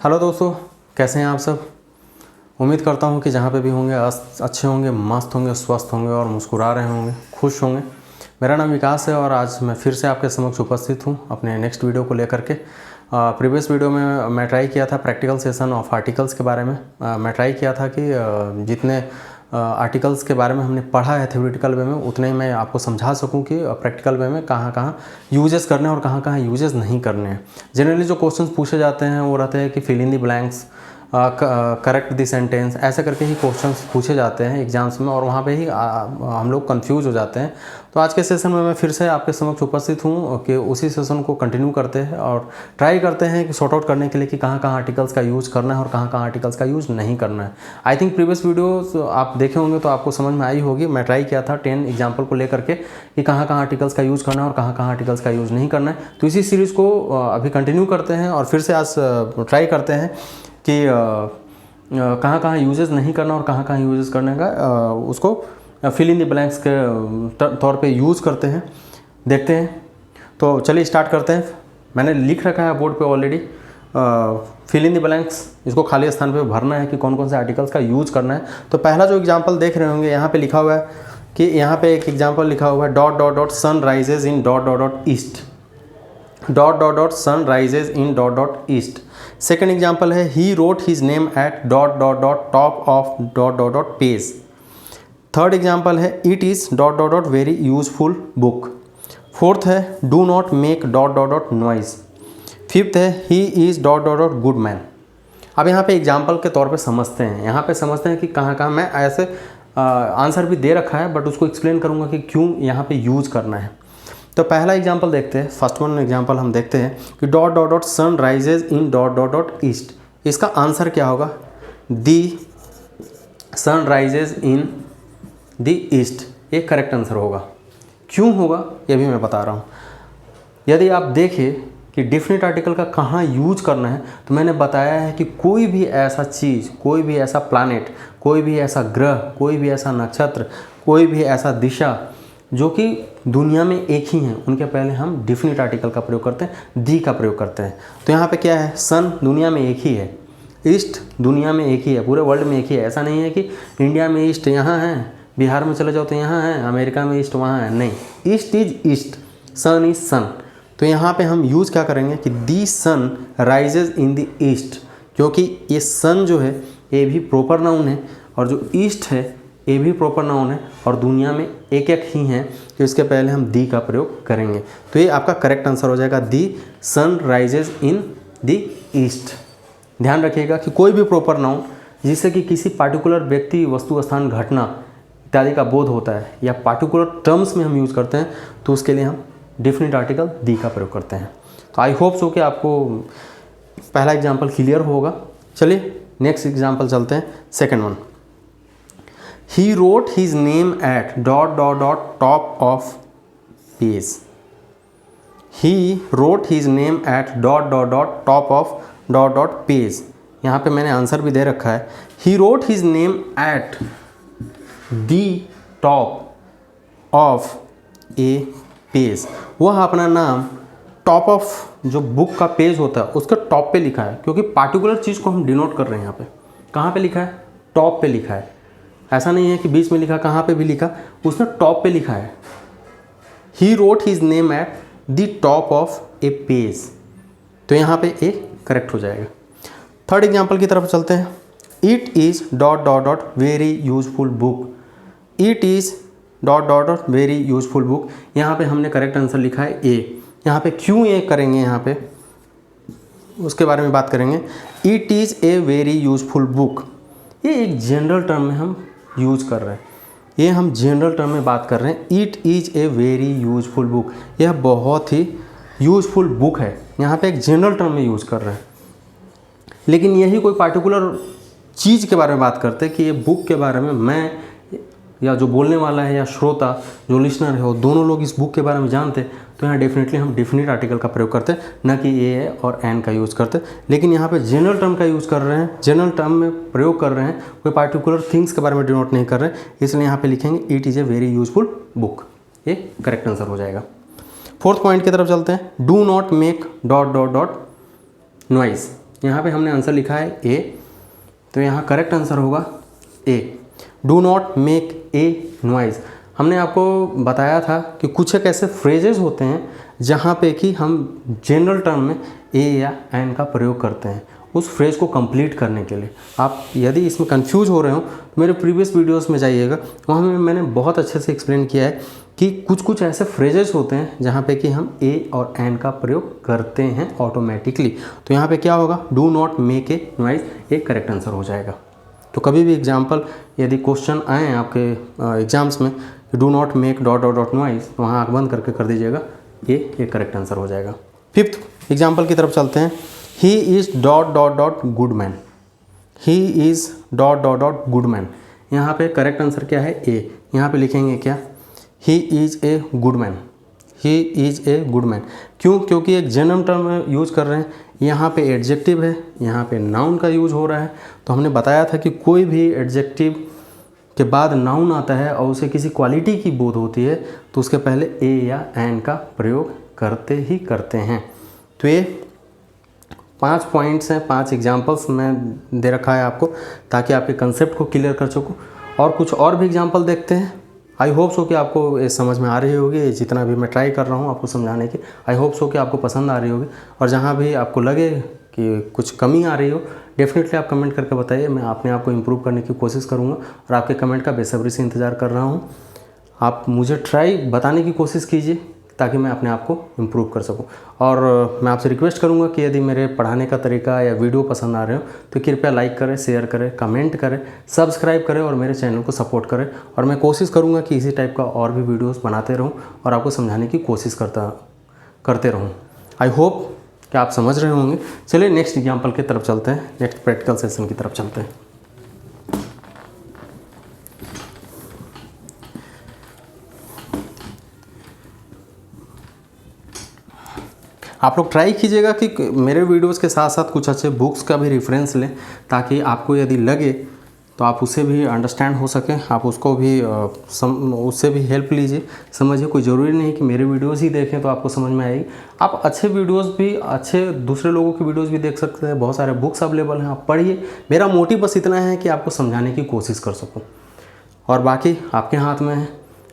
Hello दोस्तों, कैसे हैं आप सब। उम्मीद करता हूं कि जहां पे भी होंगे अच्छे होंगे, मस्त होंगे, स्वस्थ होंगे और मुस्कुरा रहे होंगे, खुश होंगे। मेरा नाम विकास है और आज मैं फिर से आपके समक्ष उपस्थित हूं अपने नेक्स्ट वीडियो को लेकर के। प्रीवियस वीडियो में मैं ट्राई किया था प्रैक्टिकल सेशन ऑफ आर्टिकल्स के बारे में। मैं ट्राई किया था कि जितने आर्टिकल्स के बारे में हमने पढ़ा है थ्योरेटिकल वे में, उतने ही मैं आपको समझा सकूं कि प्रैक्टिकल वे में कहाँ कहाँ यूजेस करने और कहाँ कहाँ यूजेस नहीं करने हैं। जनरली जो क्वेश्चंस पूछे जाते हैं वो रहते हैं कि fill in the blanks, correct the sentence, ऐसे करके ही क्वेश्चंस पूछे जाते हैं एग्जाम्स में और वहाँ पे ही हम लोग कंफ्यूज हो जाते हैं। तो आज के सेशन में मैं फिर से आपके समक्ष उपस्थित हूँ कि उसी सेशन को कंटिन्यू करते हैं और ट्राई करते हैं कि सॉर्ट आउट करने के लिए कि कहाँ कहाँ आर्टिकल्स का यूज़ करना है और कहाँ कहाँ आर्टिकल्स का यूज़ नहीं करना है। आई थिंक प्रीवियस वीडियो आप देखे होंगे तो आपको समझ में आई होगी। मैं ट्राई किया था 10 एग्जाम्पल को लेकर के कि कहाँ कहाँ आर्टिकल्स का यूज़ करना है और कहाँ कहाँ आर्टिकल्स का यूज़ नहीं करना है। तो इसी सीरीज़ को अभी कंटिन्यू करते हैं और फिर से आज ट्राई करते हैं कि कहाँ कहाँ यूजेस नहीं करना और कहाँ कहाँ यूजेस करने का उसको फिल इन द ब्लैंक्स के तौर पे यूज़ करते हैं, देखते हैं। तो चलिए स्टार्ट करते हैं। मैंने लिख रखा है बोर्ड पे already, fill in the blanks, इसको खाली स्थान पे भरना है कि कौन कौन से आर्टिकल्स का यूज़ करना है। तो पहला जो एग्जाम्पल देख रहे होंगे यहाँ पे लिखा हुआ है कि यहाँ पे एक एग्जाम्पल लिखा हुआ है dot dot dot sun rises in dot dot dot east, dot dot dot sun rises in dot dot east. Second example है he wrote his name at dot dot dot top of dot dot dot page. Third example है it is dot dot dot very useful book. Fourth है do not make dot dot dot noise. Fifth है he is dot dot dot good man. अब यहाँ पे example के तौर पे समझते हैं, यहाँ पे समझते हैं कि कहाँ कहाँ मैं ऐसे आंसर भी दे रखा है बट उसको एक्सप्लेन करूँगा कि क्यों यहाँ पे यूज़ करना है। तो पहला एग्जाम्पल देखते हैं, फर्स्ट वन एग्जाम्पल हम देखते हैं कि dot dot dot sun rises in dot dot dot east. इसका आंसर क्या होगा? The sun rises in the east, ये करेक्ट आंसर होगा। क्यों होगा ये भी मैं बता रहा हूँ। यदि आप देखें कि डेफिनेट आर्टिकल का कहाँ यूज करना है तो मैंने बताया है कि कोई भी ऐसा चीज़, कोई भी ऐसा प्लैनेट, कोई भी ऐसा ग्रह, कोई भी ऐसा नक्षत्र, कोई भी ऐसा दिशा जो कि दुनिया में एक ही हैं, उनके पहले हम डेफिनेट आर्टिकल का प्रयोग करते हैं, दी का प्रयोग करते हैं। तो यहाँ पे क्या है? सन दुनिया में एक ही है, ईस्ट दुनिया में एक ही है, पूरे वर्ल्ड में एक ही है। ऐसा नहीं है कि इंडिया में ईस्ट यहाँ है, बिहार में चले जाओ तो यहाँ है, अमेरिका में ईस्ट वहाँ है, नहीं। East is east, sun is sun. तो यहाँ पे हम यूज़ क्या करेंगे कि the sun rises in the east, क्योंकि ये सन जो है ये भी प्रॉपर नाउन है और जो ईस्ट है ये भी प्रॉपर नाउन है और दुनिया में एक एक ही हैं, तो इसके पहले हम दी का प्रयोग करेंगे। तो ये आपका करेक्ट आंसर हो जाएगा, the sun rises in the east. ध्यान रखिएगा कि कोई भी प्रॉपर नाउन जिससे कि किसी पार्टिकुलर व्यक्ति, वस्तु, स्थान, घटना इत्यादि का बोध होता है या पार्टिकुलर टर्म्स में हम यूज़ करते हैं तो उसके लिए हम डेफिनेट आर्टिकल दी का प्रयोग करते हैं। तो आई होप सो कि आपको पहला एग्जाम्पल क्लियर होगा। चलिए नेक्स्ट एग्जाम्पल चलते हैं, second one. He wrote his name at dot dot dot top of page. He wrote his name at dot dot dot top of dot dot page. यहाँ पे मैंने आंसर भी दे रखा है। He wrote his name at the top of a page. वह अपना नाम top of जो बुक का पेज होता है उसके टॉप पे लिखा है, क्योंकि पार्टिकुलर चीज़ को हम डिनोट कर रहे हैं। यहाँ पे कहाँ पे लिखा है? टॉप पे लिखा है। ऐसा नहीं है कि बीच में लिखा, कहाँ पे भी लिखा, उसने टॉप पे लिखा है। He wrote his name at the top of A page. तो यहाँ पे ए करेक्ट हो जाएगा। थर्ड एग्जाम्पल की तरफ चलते हैं। It is dot dot dot very useful book. It is dot dot dot very useful book. यहाँ पे हमने करेक्ट आंसर लिखा है ए। यहाँ पे क्यों ए करेंगे, यहाँ पे उसके बारे में बात करेंगे। It is a very useful book, ये एक जनरल टर्म में हम यूज़ कर रहे हैं, ये हम जनरल टर्म में बात कर रहे हैं। It is a very useful book, यह बहुत ही यूजफुल बुक है। यहाँ पे एक जनरल टर्म में यूज़ कर रहे हैं, लेकिन यही कोई पार्टिकुलर चीज़ के बारे में बात करते हैं कि ये बुक के बारे में मैं या जो बोलने वाला है या श्रोता जो लिसनर है वो दोनों लोग इस बुक के बारे में जानते, तो यहाँ डेफिनेटली हम डेफिनेट आर्टिकल का प्रयोग करते हैं, न कि ए और एन का यूज़ करते। लेकिन यहाँ पे जनरल टर्म का यूज़ कर रहे हैं, जनरल टर्म में प्रयोग कर रहे हैं, कोई पार्टिकुलर थिंग्स के बारे में डिनोट नहीं कर रहे हैं, इसलिए यहाँ पे लिखेंगे it is a very useful book. ये करेक्ट आंसर हो जाएगा। फोर्थ पॉइंट की तरफ चलते हैं। Do not make dot dot dot noise. यहाँ पे हमने आंसर लिखा है ए, तो यहाँ करेक्ट आंसर होगा A. Do not make a noise. हमने आपको बताया था कि कुछ एक ऐसे फ्रेजेस होते हैं जहाँ पे कि हम जनरल टर्म में ए या एन का प्रयोग करते हैं उस फ्रेज को कंप्लीट करने के लिए। आप यदि इसमें कंफ्यूज हो रहे हो तो मेरे प्रीवियस वीडियोस में जाइएगा, वहाँ में मैंने बहुत अच्छे से एक्सप्लेन किया है कि कुछ कुछ ऐसे फ्रेजेस होते हैं जहाँ पे कि हम ए और एन का प्रयोग करते हैं ऑटोमेटिकली। तो यहाँ पे क्या होगा, do not make a noise एक करेक्ट आंसर हो जाएगा। तो कभी भी एग्जाम्पल यदि क्वेश्चन आए हैं आपके एग्जाम्स में, do not make dot dot dot noise, तो वहाँ आँख बंद करके कर दीजिएगा, ये करेक्ट आंसर हो जाएगा। फिफ्थ एग्जाम्पल की तरफ चलते हैं। ही is dot dot dot good man. He is dot dot dot good man. यहाँ पे करेक्ट आंसर क्या है, ए। यहाँ पे लिखेंगे क्या, he is a good man. He is a good man. क्यों? क्योंकि एक जनरल टर्म यूज़ कर रहे हैं, यहाँ पे एडजेक्टिव है, यहाँ पे नाउन का यूज़ हो रहा है। तो हमने बताया था कि कोई भी एडजेक्टिव के बाद नाउन आता है और उसे किसी क्वालिटी की बोध होती है तो उसके पहले ए या एन का प्रयोग करते ही करते हैं। तो ये 5 पॉइंट्स हैं, 5 एग्जाम्पल्स मैं दे रखा है आपको ताकि आपके कंसेप्ट को क्लियर कर सकूँ। और कुछ और भी एग्जाम्पल देखते हैं। आई होप सो कि आपको ये समझ में आ रही होगी, जितना भी मैं ट्राई कर रहा हूँ आपको समझाने की, आई होप सो कि आपको पसंद आ रही होगी। और जहाँ भी आपको लगे कि कुछ कमी आ रही हो, डेफिनेटली आप कमेंट करके बताइए। मैं अपने आप को इम्प्रूव करने की कोशिश करूँगा और आपके कमेंट का बेसब्री से इंतज़ार कर रहा हूँ। आप मुझे ट्राई बताने की कोशिश कीजिए ताकि मैं अपने आप को इम्प्रूव कर सकूं। और मैं आपसे रिक्वेस्ट करूंगा कि यदि मेरे पढ़ाने का तरीका या वीडियो पसंद आ रहे हो तो कृपया लाइक करें, शेयर करें, कमेंट करें, सब्सक्राइब करें और मेरे चैनल को सपोर्ट करें। और मैं कोशिश करूंगा कि इसी टाइप का और भी वीडियोस बनाते रहूं और आपको समझाने की कोशिश करते रहूं। आई होप कि आप समझ रहे होंगे। चलिए नेक्स्ट एग्जाम्पल की तरफ चलते हैं, नेक्स्ट प्रैक्टिकल सेशन की तरफ चलते हैं। आप लोग ट्राई कीजिएगा कि मेरे वीडियोस के साथ साथ कुछ अच्छे बुक्स का भी रेफरेंस लें ताकि आपको यदि लगे तो आप उससे भी अंडरस्टैंड हो सकें, आप उसको भी उससे भी हेल्प लीजिए, समझिए। कोई ज़रूरी नहीं कि मेरे वीडियोस ही देखें तो आपको समझ में आएगी। आप अच्छे वीडियोस भी, अच्छे दूसरे लोगों के वीडियोस भी देख सकते हैं, बहुत सारे बुक्स अवेलेबल हैं, आप पढ़िए। मेरा मोटिव बस इतना है कि आपको समझाने की कोशिश कर सकूँ और बाकी आपके हाथ में है।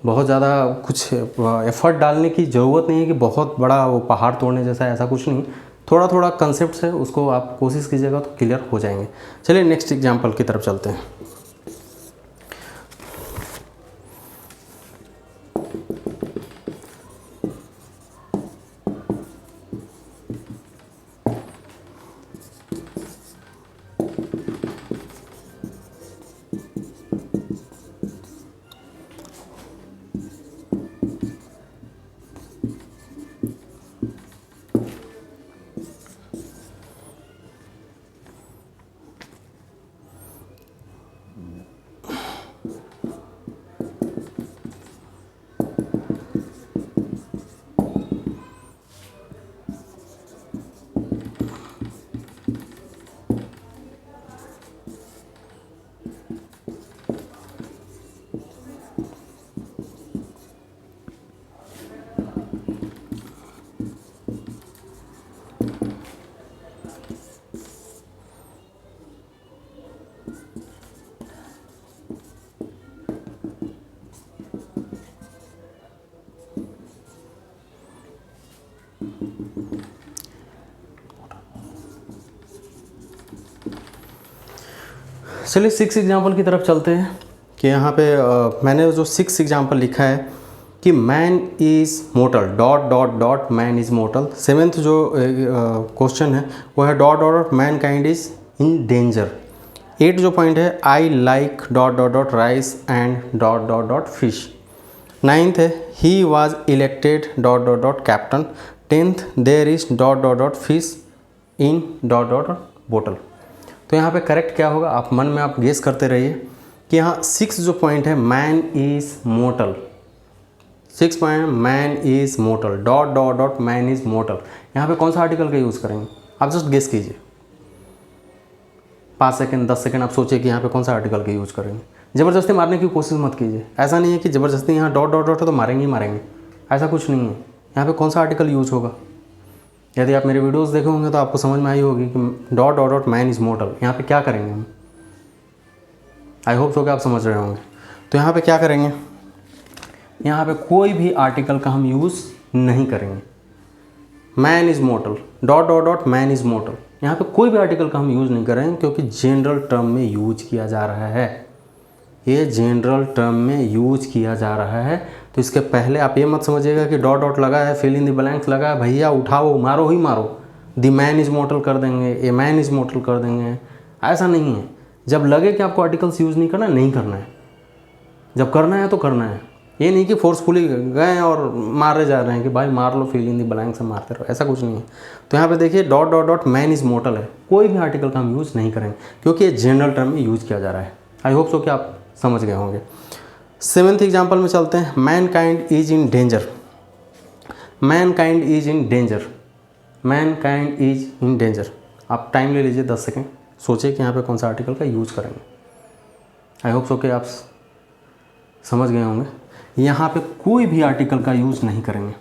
बहुत ज़्यादा कुछ एफर्ट डालने की ज़रूरत नहीं है कि बहुत बड़ा वो पहाड़ तोड़ने जैसा, ऐसा कुछ नहीं। थोड़ा थोड़ा कंसेप्ट है, उसको आप कोशिश कीजिएगा तो क्लियर हो जाएंगे। चलिए नेक्स्ट एग्जांपल की तरफ चलते हैं। चलिए 6 एग्जाम्पल की तरफ चलते हैं कि यहाँ पे मैंने जो 6 एग्जाम्पल लिखा है कि man is mortal, dot dot dot man is mortal. 7th जो क्वेश्चन है वो है dot dot dot mankind is in danger. 8 जो पॉइंट है I like dot dot dot rice and dot dot dot fish. 9th है he was elected dot dot dot captain. 10th there is dot dot dot fish in dot dot dot bottle. तो यहाँ पे correct क्या होगा, आप मन में आप गेस करते रहिए कि यहाँ 6 जो पॉइंट है man is mortar. 6 point man is mortal, dot dot dot man is mortar. यहाँ पे कौन सा आर्टिकल का यूज़ करेंगे, आप जस्ट गेस कीजिए। 5 सेकंड 10 सेकंड आप सोचिए कि यहाँ पे कौन सा आर्टिकल का यूज़ करेंगे। ज़बरदस्ती मारने की कोशिश मत कीजिए। ऐसा नहीं है कि ज़बरदस्ती यहाँ डॉट डॉट डॉट है तो मारेंगे ही मारेंगे, ऐसा कुछ नहीं है। यहाँ पे कौन सा आर्टिकल यूज होगा, यदि आप मेरे वीडियोस देखे होंगे तो आपको समझ में आई होगी कि dot dot dot man is mortar, यहाँ पे क्या करेंगे हम। आई होप सो कि आप समझ रहे होंगे। तो यहाँ पे क्या करेंगे, यहाँ पे कोई भी आर्टिकल का हम यूज़ नहीं करेंगे। Man is mortal, dot dot dot man is mortar, यहाँ पे कोई भी आर्टिकल का हम यूज़ नहीं करेंगे क्योंकि जनरल टर्म में यूज किया जा रहा है। ये जनरल टर्म में यूज किया जा रहा है। तो इसके पहले आप ये मत समझिएगा कि डॉट डॉट लगा है, फिल इन द ब्लैंक्स लगा है, भैया उठाओ मारो ही मारो, द मैन इज़ मोर्टल कर देंगे, ए मैन इज़ मोर्टल कर देंगे। ऐसा नहीं है। जब लगे कि आपको आर्टिकल्स यूज़ नहीं करना, नहीं करना है। जब करना है तो करना है। ये नहीं कि फोर्सफुली गए और मारे जा रहे हैं कि भाई मार लो, फिल इन द ब्लैंक से मारते रहो, ऐसा कुछ नहीं है। तो यहाँ पे देखिए dot dot dot man is mortar है, कोई भी आर्टिकल का हम यूज़ नहीं करेंगे क्योंकि ये जनरल टर्म में यूज़ किया जा रहा है। आई होप सो कि आप समझ गए होंगे। 7th एग्जाम्पल में चलते हैं। Man kind is in danger, man kind is in danger, man kind is in danger. आप टाइम ले लीजिए 10 सेकेंड, सोचिए कि यहाँ पे कौन सा आर्टिकल का यूज़ करेंगे। आई होप सो कि आप समझ गए होंगे। यहाँ पे कोई भी आर्टिकल का यूज़ नहीं करेंगे,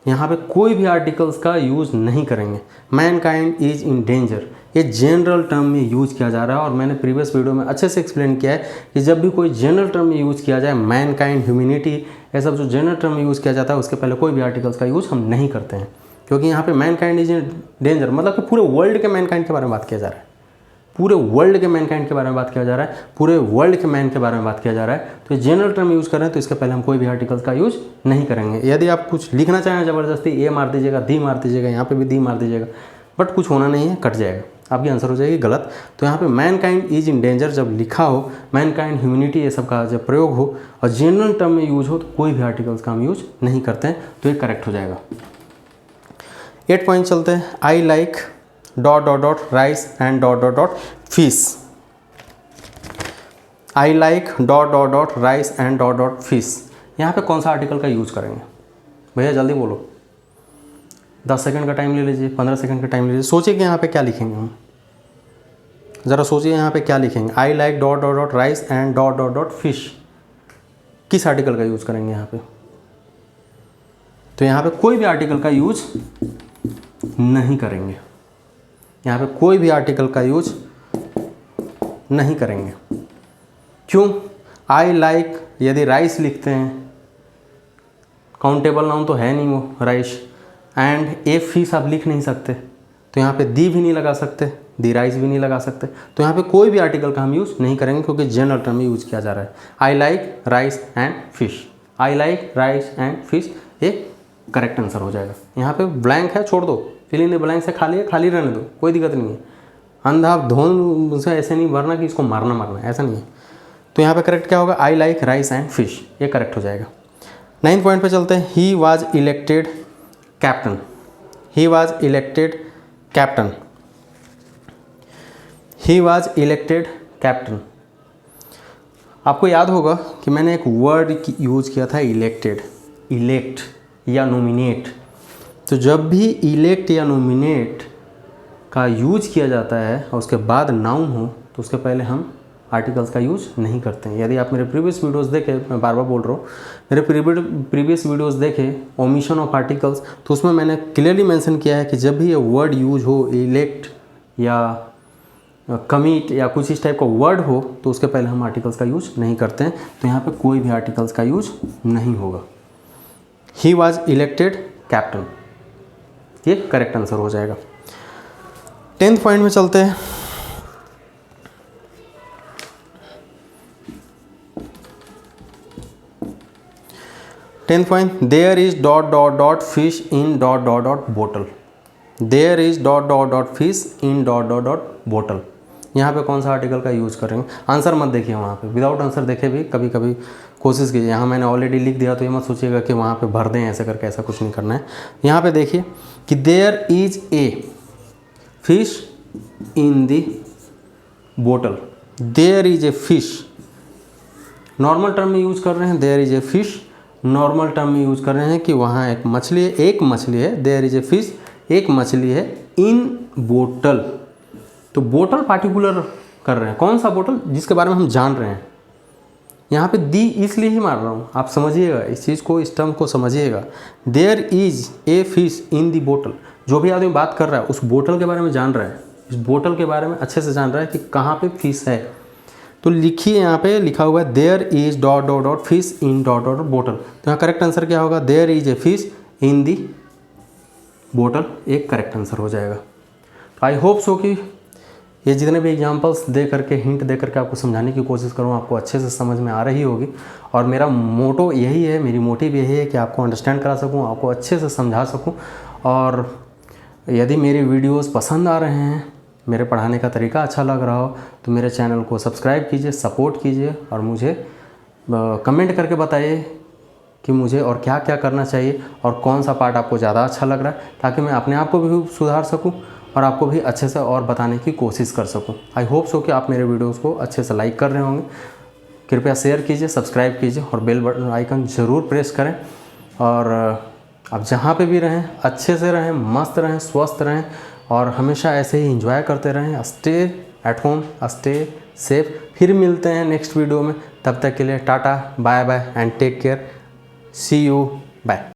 यहाँ पे कोई भी आर्टिकल्स का यूज़ नहीं करेंगे। Man kind is in danger, ये जनरल टर्म में यूज़ किया जा रहा है और मैंने प्रीवियस वीडियो में अच्छे से एक्सप्लेन किया है कि जब भी कोई जनरल टर्म में यूज़ किया जाए, मैन काइंड, ह्यूमैनिटी, ये सब जो जनरल टर्म में यूज़ किया जाता है उसके पहले कोई भी आर्टिकल्स का यूज़ हम नहीं करते हैं क्योंकि यहाँ पे man kind is in danger मतलब कि पूरे वर्ल्ड के मैन काइंड के बारे में बात किया जा रहा है, पूरे वर्ल्ड के मैनकाइंड के बारे में बात किया जा रहा है, पूरे वर्ल्ड के मैन के बारे में बात किया जा रहा है। तो ये जनरल टर्म यूज़ कर रहे हैं तो इसके पहले हम कोई भी आर्टिकल्स का यूज़ नहीं करेंगे। यदि आप कुछ लिखना चाहें ज़बरदस्ती ए मार दीजिएगा, दी मार दीजिएगा, यहाँ पे भी दी मार दीजिएगा, बट कुछ होना नहीं है, कट जाएगा, आपकी आंसर हो जाएगी गलत। तो यहाँ पे मैनकाइंड इज इन डेंजर जब लिखा हो, मैनकाइंड, ह्यूमैनिटी, ये सब का जब प्रयोग हो और जनरल टर्म में यूज हो तो कोई भी आर्टिकल्स का हम यूज़ नहीं करते हैं, तो ये करेक्ट हो जाएगा। 8 पॉइंट चलते हैं। आई like dot dot dot rice and dot dot dot fish. I like dot dot dot rice and dot dot fish. यहाँ पे कौन सा आर्टिकल का यूज़ करेंगे भैया, जल्दी बोलो। 10 सेकंड का टाइम ले लीजिए, 15 सेकंड का टाइम ले लीजिए, सोचिए कि यहाँ पे क्या लिखेंगे हम, ज़रा सोचिए यहाँ पे क्या लिखेंगे। आई like dot dot dot rice and dot dot dot fish, किस आर्टिकल का यूज़ करेंगे यहाँ पे। तो यहाँ पे कोई भी आर्टिकल का यूज़ नहीं करेंगे, यहाँ पे कोई भी आर्टिकल का यूज़ नहीं करेंगे। क्यों? आई लाइक, यदि राइस लिखते हैं, काउंटेबल नाउन तो है नहीं वो राइस, एंड ए फिश आप लिख नहीं सकते, तो यहाँ पे दी भी नहीं लगा सकते, दी राइस भी नहीं लगा सकते, तो यहाँ पे कोई भी आर्टिकल का हम यूज़ नहीं करेंगे क्योंकि जनरल टर्म में यूज़ किया जा रहा है। I like rice and fish, I like rice and fish, ये करेक्ट आंसर हो जाएगा। यहाँ पे ब्लैंक है, छोड़ दो, फिल इन द ब्लैंक से खाली है, खाली रहने दो, कोई दिक्कत नहीं है। अंधा धोन से ऐसे नहीं भरना कि इसको मारना मारना है, ऐसा नहीं है। तो यहाँ पे करेक्ट क्या होगा, I like rice and fish, ये करेक्ट हो जाएगा। 9th पॉइंट पे चलते हैं। He was elected captain, he was elected captain, he was elected captain. आपको याद होगा कि मैंने एक वर्ड यूज़ किया था, इलेक्टेड, इलेक्ट या नोमिनेट। तो जब भी इलेक्ट या नोमिनेट का यूज किया जाता है और उसके बाद नाउन हो तो उसके पहले हम आर्टिकल्स का यूज़ नहीं करते हैं। यदि आप मेरे प्रीवियस वीडियोस देखें, मैं बार बार बोल रहा हूँ, मेरे प्रीवियस वीडियोस देखें ओमिशन ऑफ आर्टिकल्स, तो उसमें मैंने क्लियरली मेंशन किया है कि जब भी ये वर्ड यूज हो, इलेक्ट या कमिट या कुछ इस टाइप का वर्ड हो, तो उसके पहले हम आर्टिकल्स का यूज़ नहीं करते हैं। तो यहाँ पे कोई भी आर्टिकल्स का यूज़ नहीं होगा। ही वॉज इलेक्टेड कैप्टन, ये करेक्ट आंसर हो जाएगा। 10th पॉइंट में चलते हैं। Tenth point, there is dot dot dot fish in dot dot dot bottle, there is dot dot dot fish in dot dot dot bottle. यहाँ पे कौन सा आर्टिकल का यूज़ करेंगे? आंसर मत देखिए वहाँ पे, विदाउट आंसर देखे भी कभी कभी कोशिश कीजिए। यहाँ मैंने ऑलरेडी लिख दिया तो ये मत सोचिएगा कि वहाँ पे भर दें ऐसे करके, ऐसा कुछ नहीं करना है। यहाँ पे देखिए कि there is a fish in the bottle, there is a fish, normal term में यूज़ कर रहे हैं, there is a fish, normal term में यूज़ कर रहे हैं कि वहाँ एक मछली है, एक मछली है, देयर इज ए फिश, एक मछली है, इन बोटल। तो बोटल पार्टिकुलर कर रहे हैं, कौन सा बोतल? जिसके बारे में हम जान रहे हैं। यहाँ पे दी इसलिए ही मार रहा हूँ, आप समझिएगा इस चीज़ को, इस टर्म को समझिएगा। There is a fish in the बोतल, जो भी आदमी बात कर रहा है उस बोतल के बारे में जान रहा है, इस बोतल के बारे में अच्छे से जान रहा है कि कहाँ पे फिश है। तो लिखिए, यहाँ पे लिखा हुआ है there is dot dot dot fish in dot dot बोतल। तो यहाँ करेक्ट आंसर क्या होगा, there is a fish in the बोतल, एक करेक्ट आंसर हो जाएगा। तो आई होप सो कि ये जितने भी एग्जांपल्स दे करके, हिंट दे करके आपको समझाने की कोशिश करूँ, आपको अच्छे से समझ में आ रही होगी। और मेरा मोटो यही है, मेरी मोटिव यही है कि आपको अंडरस्टैंड करा सकूँ, आपको अच्छे से समझा सकूँ। और यदि मेरी वीडियोस पसंद आ रहे हैं, मेरे पढ़ाने का तरीका अच्छा लग रहा हो, तो मेरे चैनल को सब्सक्राइब कीजिए, सपोर्ट कीजिए और मुझे कमेंट करके बताइए कि मुझे और क्या क्या करना चाहिए और कौन सा पार्ट आपको ज़्यादा अच्छा लग रहा है, ताकि मैं अपने आप को भी सुधार सकूं और आपको भी अच्छे से और बताने की कोशिश कर सकूं। आई होप सो कि आप मेरे वीडियोस को अच्छे से लाइक कर रहे होंगे। कृपया शेयर कीजिए, सब्सक्राइब कीजिए और बेल बटन आइकन ज़रूर प्रेस करें। और आप जहाँ पे भी रहें अच्छे से रहें, मस्त रहें, स्वस्थ रहें और हमेशा ऐसे ही एंजॉय करते रहें। Stay at home, stay safe. फिर मिलते हैं नेक्स्ट वीडियो में, तब तक के लिए tata, bye bye and take care. See you, bye.